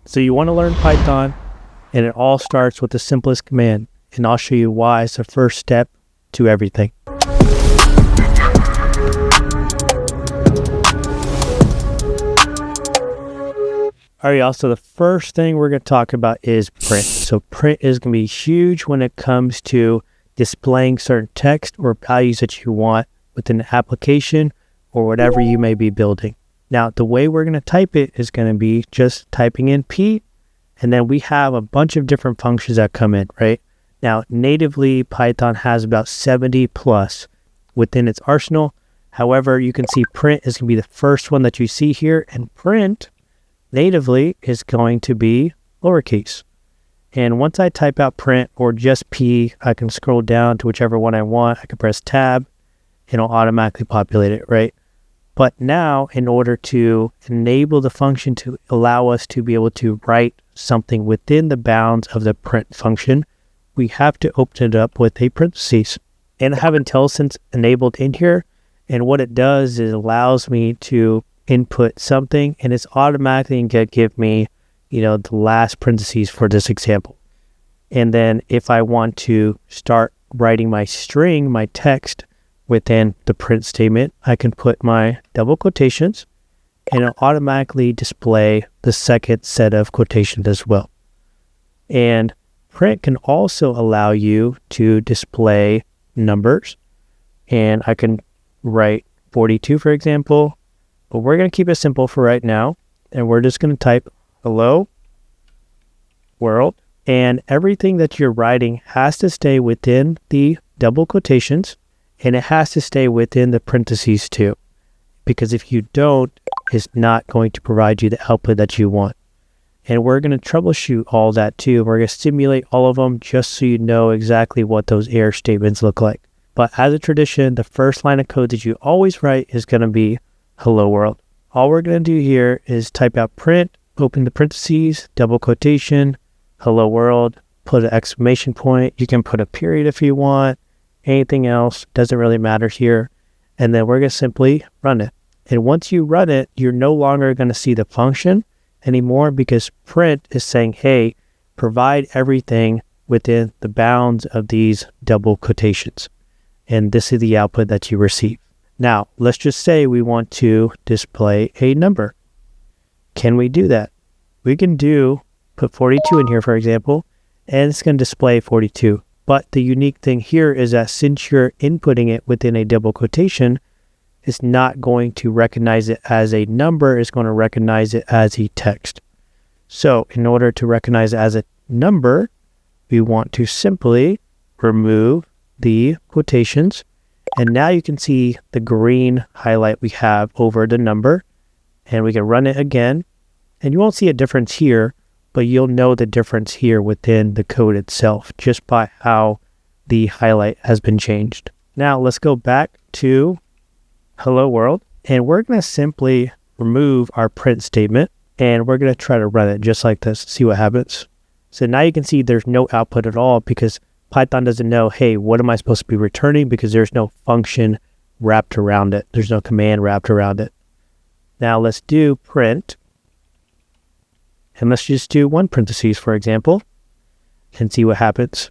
So you want to learn Python, and it all starts with the simplest command, and I'll show you why it's the first step to everything. All right, y'all, so the first thing we're going to talk about is print. So print is going to be huge when it comes to displaying certain text or values that you want within the application or whatever you may be building. Now, the way we're going to type it is going to be just typing in P, and then we have a bunch of different functions that come in, right? Now, natively, Python has about 70 plus within its arsenal. However, you can see print is going to be the first one that you see here, and print natively is going to be lowercase. And once I type out print or just P, I can scroll down to whichever one I want. I can press tab, and it'll automatically populate it, right? But now, in order to enable the function to allow us to be able to write something within the bounds of the print function, we have to open it up with a parentheses. And I have IntelliSense enabled in here. And what it does is it allows me to input something, and it's automatically going to give me, the last parentheses for this example. And then if I want to start writing my string, my text, within the print statement, I can put my double quotations, and it'll automatically display the second set of quotations as well. And print can also allow you to display numbers, and I can write 42, for example, but we're going to keep it simple for right now, and we're just going to type hello world, and everything that you're writing has to stay within the double quotations, and it has to stay within the parentheses too, because if you don't, it's not going to provide you the output that you want. And we're going to troubleshoot all that too. We're going to simulate all of them just so you know exactly what those error statements look like. But as a tradition, the first line of code that you always write is going to be hello world. All we're going to do here is type out print, open the parentheses, double quotation, hello world, put an exclamation point. You can put a period if you want. Anything else doesn't really matter here. And then we're going to simply run it. And once you run it, you're no longer going to see the function anymore, because print is saying, hey, provide everything within the bounds of these double quotations. And this is the output that you receive. Now, let's just say we want to display a number. Can we do that? We can put 42 in here, for example, and it's going to display 42. But the unique thing here is that since you're inputting it within a double quotation, it's not going to recognize it as a number, it's going to recognize it as a text. So in order to recognize it as a number, we want to simply remove the quotations. And now you can see the green highlight we have over the number, and we can run it again. And you won't see a difference here, but you'll know the difference here within the code itself just by how the highlight has been changed. Now let's go back to hello world, and we're going to simply remove our print statement, and we're going to try to run it just like this, see what happens. So now you can see there's no output at all, because Python doesn't know, hey, what am I supposed to be returning, because there's no function wrapped around it. There's no command wrapped around it. Now let's do print. And let's just do one parentheses, for example, and see what happens.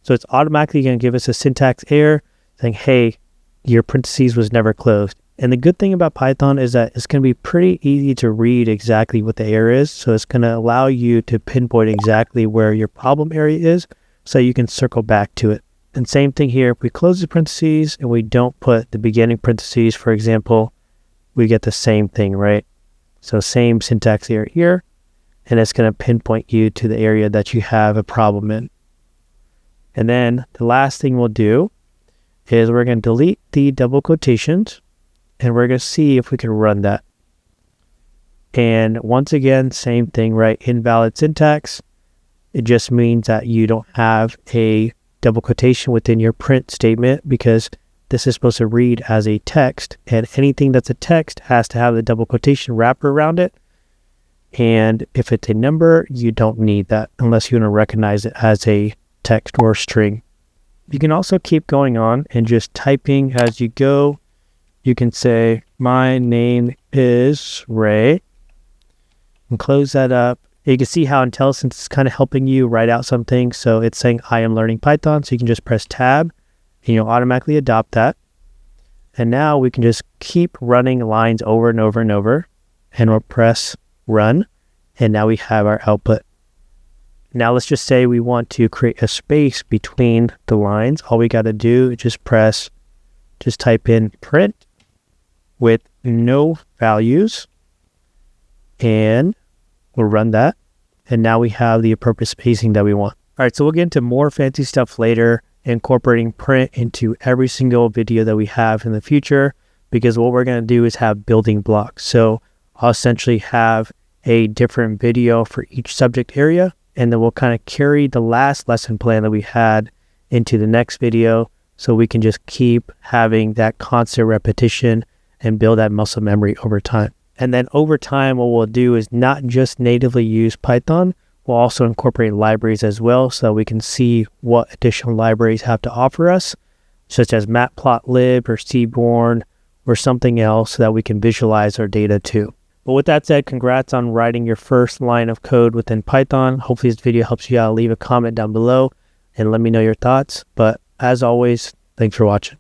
So it's automatically going to give us a syntax error saying, hey, your parentheses was never closed. And the good thing about Python is that it's going to be pretty easy to read exactly what the error is. So it's going to allow you to pinpoint exactly where your problem area is so you can circle back to it. And same thing here. If we close the parentheses and we don't put the beginning parentheses, for example, we get the same thing, right? So same syntax error here, and it's going to pinpoint you to the area that you have a problem in. And then the last thing we'll do is we're going to delete the double quotations, and we're going to see if we can run that. And once again, same thing, right? Invalid syntax. It just means that you don't have a double quotation within your print statement, because this is supposed to read as a text, and anything that's a text has to have the double quotation wrapper around it. And if it's a number, you don't need that unless you want to recognize it as a text or string. You can also keep going on and just typing as you go. You can say, my name is Ray, And close that up. You can see how IntelliSense is kind of helping you write out something. So it's saying, I am learning Python. So you can just press tab and you'll automatically adopt that. And now we can just keep running lines over and over and over. And we'll press run. And now we have our output. Now let's just say we want to create a space between the lines. All we got to do is just type in print with no values. And we'll run that. And now we have the appropriate spacing that we want. All right, so we'll get into more fancy stuff later, incorporating print into every single video that we have in the future, because what we're going to do is have building blocks. So I'll essentially have a different video for each subject area, and then we'll kind of carry the last lesson plan that we had into the next video, so we can just keep having that constant repetition and build that muscle memory over time. And then over time, what we'll do is not just natively use Python, we'll also incorporate libraries as well, so we can see what additional libraries have to offer us, such as Matplotlib or Seaborn or something else, so that we can visualize our data too. But with that said, congrats on writing your first line of code within Python. Hopefully this video helps you out. Leave a comment down below and let me know your thoughts. But as always, thanks for watching.